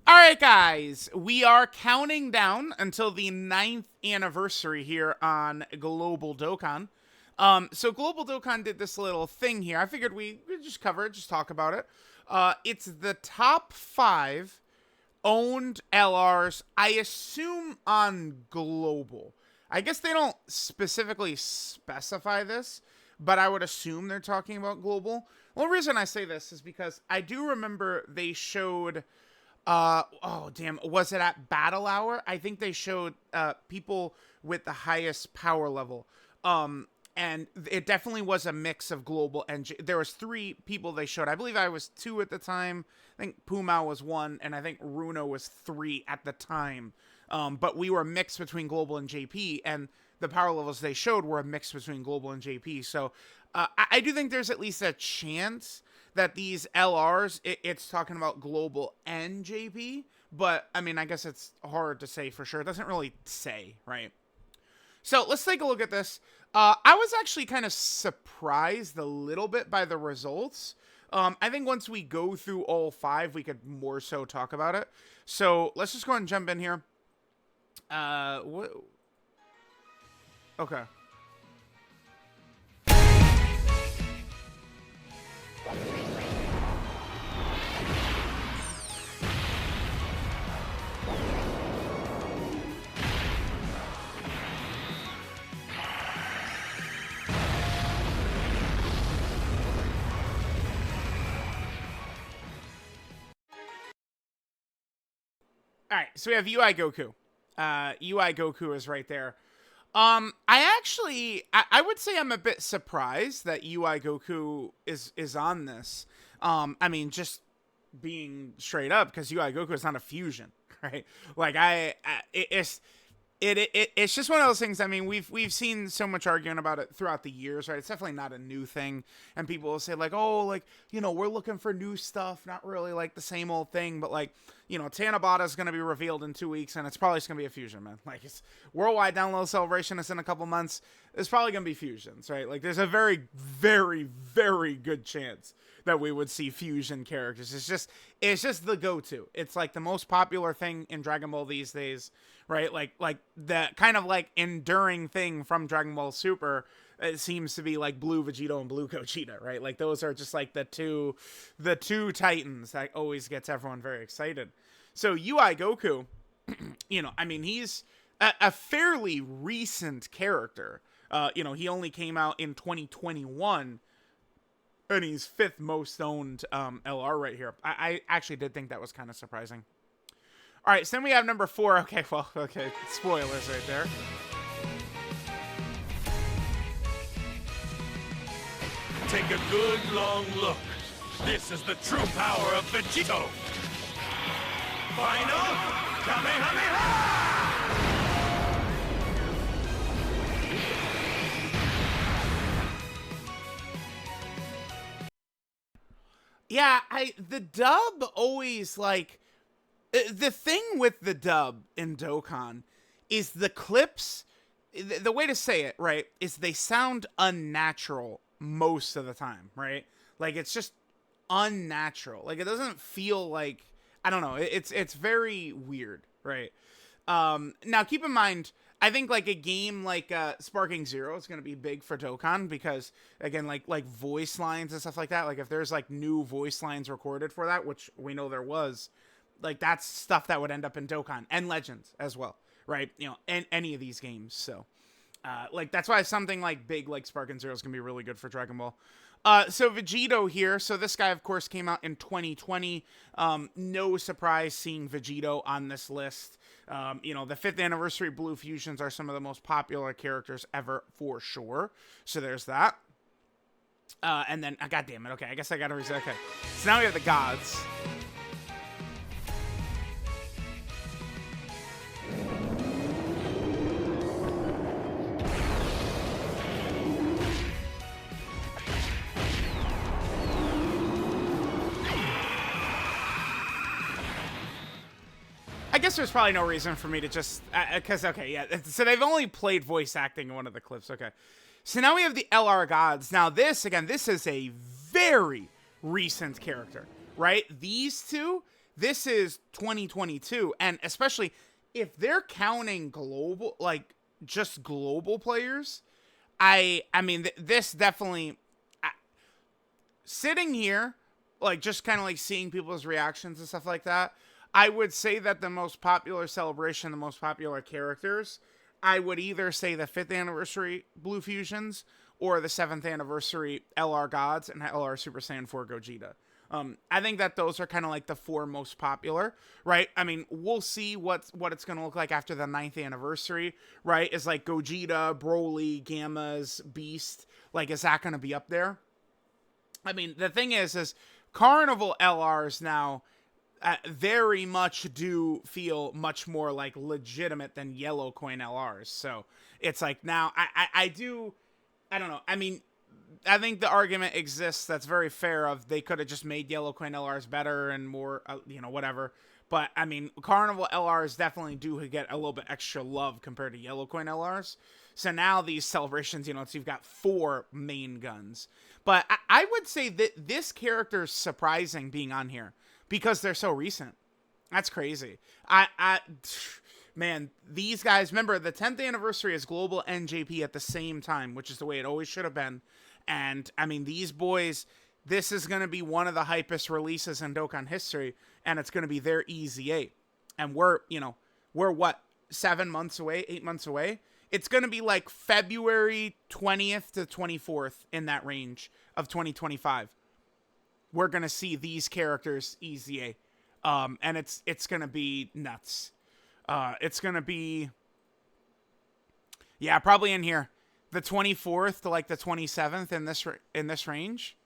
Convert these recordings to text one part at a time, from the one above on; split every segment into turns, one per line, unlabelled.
All right, guys, we are counting down until the 9th anniversary here on Global Dokkan. So Global Dokkan did this little thing here. I figured we'd just cover it, just talk about it. It's the top 5 owned LRs, I assume on Global. I guess they don't specifically specify this, but I would assume they're talking about Global. The only reason I say this is because I do remember they showed... oh damn, was it at Battle Hour? I think they showed people with the highest power level. And it definitely was a mix of global and there was 3 people they showed. I believe I was 2 at the time. I think Puma was 1, and I think Runo was 3 at the time. But we were mixed between global and JP, and the power levels they showed were a mix between global and JP. So I do think there's at least a chance that these LRs, it's talking about global and JP, but I mean, I guess it's hard to say for sure. It doesn't really say, right? So let's take a look at this. I was actually kind of surprised a little bit by the results. I think once we go through all 5, we could more so talk about it. So let's just go ahead and jump in here. Okay. All right, so we have UI Goku. UI Goku is right there. I would say I'm a bit surprised that UI Goku is on this. I mean, just being straight up, because UI Goku is not a fusion, right? Like it's just one of those things. I mean, we've seen so much arguing about it throughout the years, right? It's definitely not a new thing, and people will say like, oh, like, you know, we're looking for new stuff, not really like the same old thing, but like, you know, Tanabata is going to be revealed in 2 weeks, and it's probably just going to be a fusion, man. Like, it's worldwide download celebration is in a couple months. It's probably going to be fusions, right? Like, there's a very, very, very good chance that we would see fusion characters. It's just the go-to. It's like the most popular thing in Dragon Ball these days, right? Like the kind of like enduring thing from Dragon Ball Super. It seems to be like Blue Vegito and Blue Gogeta, right? Like those are just like the two titans that always gets everyone very excited. So UI Goku, you know, I mean, he's a fairly recent character. You know, he only came out in 2021, and he's 5th most owned LR right here. I actually did think that was kind of surprising. All right, so then we have number 4. Okay, well, okay, spoilers right there.
Take a good long look. This is the true power of Vegito. Final Kamehameha!
Yeah, the dub always, like, the thing with the dub in Dokkan is the clips, the way to say it, right, is they sound unnatural most of the time, right? Like, it's just unnatural. Like, it doesn't feel like, I don't know, it's very weird, right? Now, keep in mind, I think like a game like Sparking Zero is going to be big for Dokkan because, again, like voice lines and stuff like that, like if there's like new voice lines recorded for that, which we know there was, like that's stuff that would end up in Dokkan and Legends as well, right? You know, and any of these games. So like that's why something like big like Sparking Zero is going to be really good for Dragon Ball. So Vegito here. So this guy, of course, came out in 2020. No surprise seeing Vegito on this list. You know, the 5th anniversary Blue Fusions are some of the most popular characters ever for sure. So there's that. And then, God damn it. Okay, I guess I got to reset. Okay. So now we have the gods. I guess there's probably no reason for me to just, because, okay, yeah, so they've only played voice acting in one of the clips, okay. So now we have the LR Gods. Now this, again, this is a very recent character, right? These two, this is 2022, and especially if they're counting global, like just global players, I mean, this definitely, sitting here, like just kind of like seeing people's reactions and stuff like that, I would say that the most popular celebration, the most popular characters, I would either say the 5th anniversary Blue Fusions or the 7th anniversary LR Gods and LR Super Saiyan 4 Gogeta. I think that those are kind of like the 4 most popular, right? I mean, we'll see what it's going to look like after the 9th anniversary, right? Is like Gogeta, Broly, Gammas, Beast, like is that going to be up there? I mean, the thing is Carnival LRs now very much do feel much more like legitimate than Yellow Coin LRs. So it's like now I don't know. I mean, I think the argument exists that's very fair of they could have just made Yellow Coin LRs better and more, whatever. But I mean, Carnival LRs definitely do get a little bit extra love compared to Yellow Coin LRs. So now these celebrations, you've got 4 main guns. But I would say that this character is surprising being on here because they're so recent. That's crazy. Man, these guys, remember the 10th anniversary is Global NJP at the same time, which is the way it always should have been. And I mean, these boys, this is going to be one of the hypest releases in Dokkan history, and it's going to be their EZ8. And we're what, 7 months away, 8 months away? It's going to be like February 20th to 24th in that range of 2025. We're going to see these characters EZA. And it's going to be nuts. It's going to be, yeah, probably in here. The 24th to like the 27th in this range.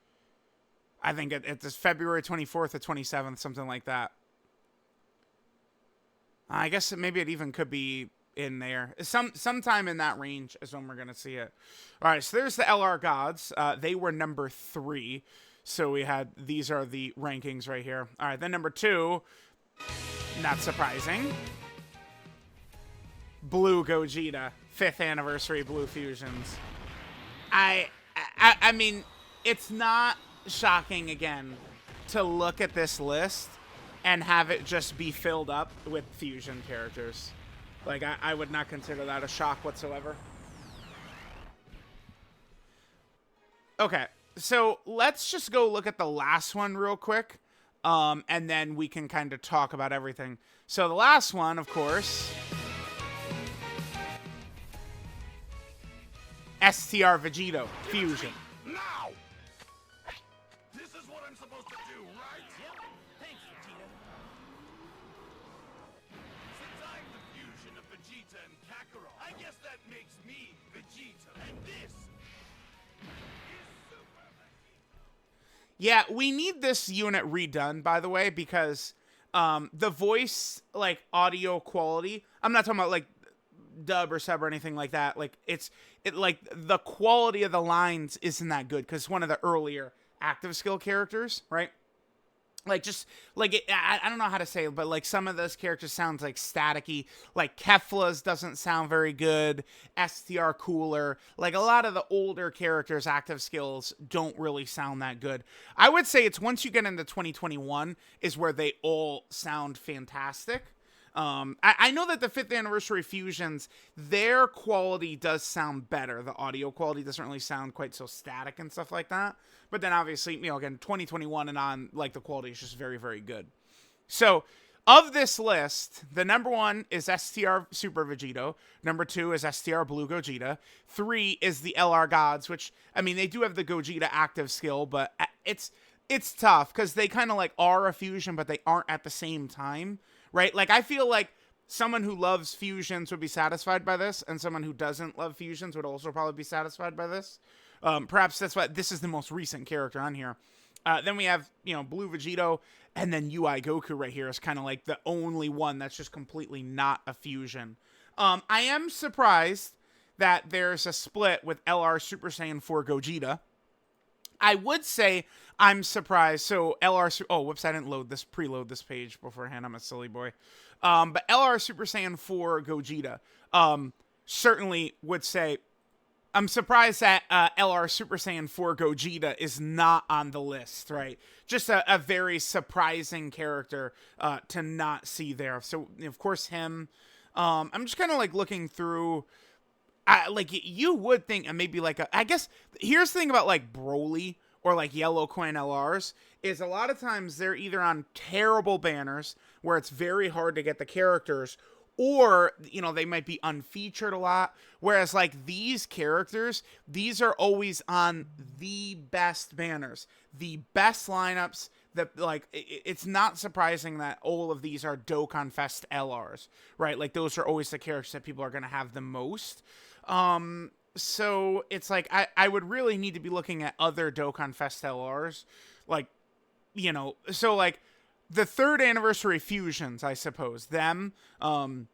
I think it's February 24th to 27th, something like that. I guess maybe it even could be in there. Sometime in that range is when we're going to see it. All right, so there's the LR Gods. They were number 3. So these are the rankings right here. All right, then number 2, not surprising. Blue Gogeta, 5th anniversary Blue Fusions. I mean, it's not shocking again to look at this list and have it just be filled up with fusion characters. Like, I would not consider that a shock whatsoever. Okay, so let's just go look at the last one real quick, and then we can kind of talk about everything. So the last one, of course, STR Vegito Fusion.
Now! This is what I'm supposed to do, right?
Yep. Thanks, Vegeta.
Since I'm the fusion of Vegeta and Kakarot, I guess that makes me Vegeta. And this is Super Vegeta.
Yeah, we need this unit redone, by the way, because the voice, like, audio quality, I'm not talking about, like, dub or sub or anything like that. Like, like, the quality of the lines isn't that good, because one of the earlier active skill characters, right? Like, just, like, I don't know how to say it, but, like, some of those characters sounds, like, staticky. Like, Kefla's doesn't sound very good. STR Cooler. Like, a lot of the older characters' active skills don't really sound that good. I would say it's once you get into 2021 is where they all sound fantastic. I know that the 5th anniversary fusions, their quality does sound better. The audio quality doesn't really sound quite so static and stuff like that. But then obviously, again, 2021 and on, like, the quality is just very, very good. So, of this list, the number 1 is STR Super Vegito. Number 2 is STR Blue Gogeta. 3 is the LR Gods, which, I mean, they do have the Gogeta active skill, but it's tough because they kind of, like, are a fusion, but they aren't at the same time. Right? Like, I feel like someone who loves fusions would be satisfied by this, and someone who doesn't love fusions would also probably be satisfied by this. Perhaps that's why this is the most recent character on here. Then we have, Blue Vegito, and then UI Goku right here is kind of like the only one that's just completely not a fusion. I am surprised that there's a split with LR Super Saiyan 4 Gogeta. I would say I'm surprised. So LR, oh, whoops, I didn't preload this page beforehand. I'm a silly boy. But LR Super Saiyan 4 Gogeta, certainly would say I'm surprised that LR Super Saiyan 4 Gogeta is not on the list, right? Just a very surprising character to not see there. So, of course, him. I'm just kind of like looking through. Like, you would think, and maybe like, I guess, here's the thing about like Broly or like Yellow Coin LRs is a lot of times they're either on terrible banners where it's very hard to get the characters, or they might be unfeatured a lot, whereas like these characters, these are always on the best banners, the best lineups, that like it's not surprising that all of these are Dokkan Fest LRs, right? Like those are always the characters that people are going to have the most. So it's like I would really need to be looking at other Dokkan Fest LRs, like so like the 3rd anniversary fusions, I suppose, them, and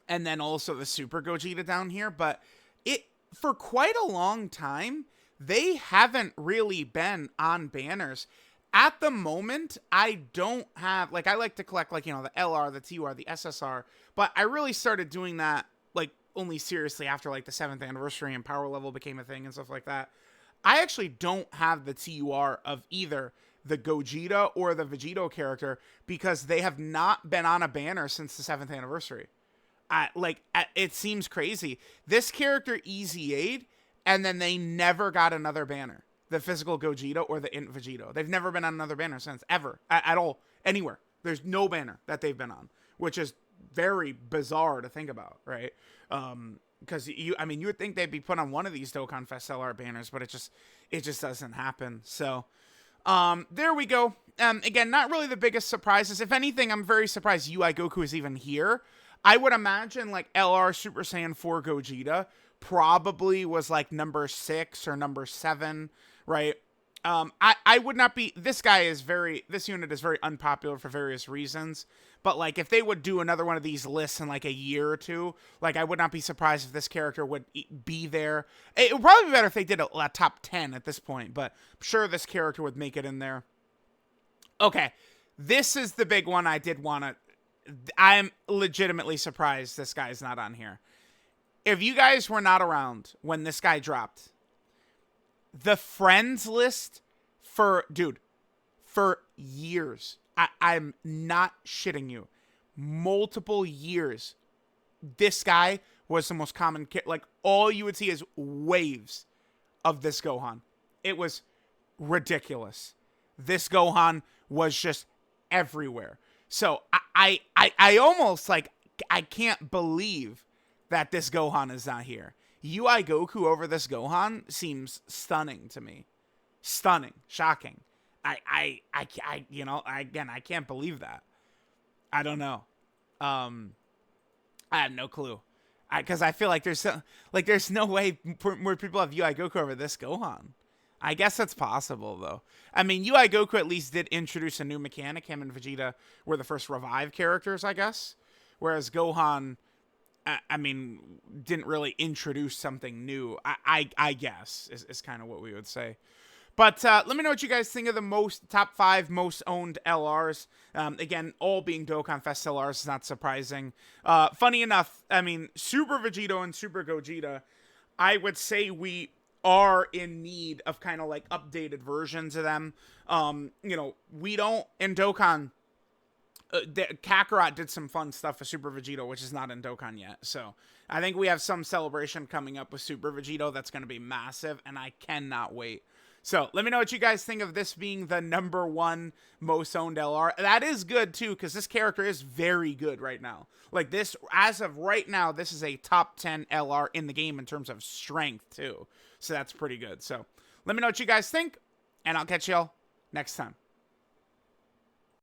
then also the Super Gogeta down here. But it, for quite a long time, they haven't really been on banners. At the moment, I don't have, like, I like to collect, like, the LR, the TUR, the SSR, but I really started doing that, like, only seriously after, like, the 7th anniversary and power level became a thing and stuff like that. I actually don't have the TUR of either the Gogeta or the Vegito character because they have not been on a banner since the 7th anniversary. It seems crazy. This character EZA'd, and then they never got another banner. The physical Gogeta or the Int Vegito. They've never been on another banner since, ever, at all, anywhere. There's no banner that they've been on, which is very bizarre to think about, right? Because you would think they'd be put on one of these Dokkan Fest LR banners, but it just doesn't happen. So, there we go. Again, not really the biggest surprises. If anything, I'm very surprised UI Goku is even here. I would imagine like LR Super Saiyan 4 Gogeta probably was like number 6 or number 7, right? I would not be, this unit is very unpopular for various reasons, but like if they would do another one of these lists in like a year or two, like I would not be surprised if this character would be there. It would probably be better if they did a top 10 at this point, but I'm sure this character would make it in there. Okay, this is the big one I did want to, I'm legitimately surprised this guy's not on here. If you guys were not around when this guy dropped, the friends list for years, I'm not shitting you, multiple years, this guy was the most common, like all you would see is waves of this Gohan. It was ridiculous. This Gohan was just everywhere. So I almost like, I can't believe that this Gohan is not here. UI Goku over this Gohan seems stunning to me. Stunning. Shocking. I can't believe that. I don't know. I have no clue. Because I feel like there's no way more people have UI Goku over this Gohan. I guess that's possible, though. I mean, UI Goku at least did introduce a new mechanic. Him and Vegeta were the first revive characters, I guess. Whereas Gohan, didn't really introduce something new, I guess, is kind of what we would say. But let me know what you guys think of the top 5 most owned LRs. Again, all being Dokkan Fest LRs is not surprising. Funny enough, Super Vegito and Super Gogeta, I would say we are in need of kind of like updated versions of them. We don't, in Dokkan, Kakarot did some fun stuff with Super Vegito, which is not in Dokkan yet. So I think we have some celebration coming up with Super Vegito that's going to be massive, and I cannot wait. So let me know what you guys think of this being the number 1 most owned LR. That is good too, because this character is very good right now. Like this, as of right now, this is a top 10 LR in the game in terms of strength too. So that's pretty good. So let me know what you guys think, and I'll catch y'all next time.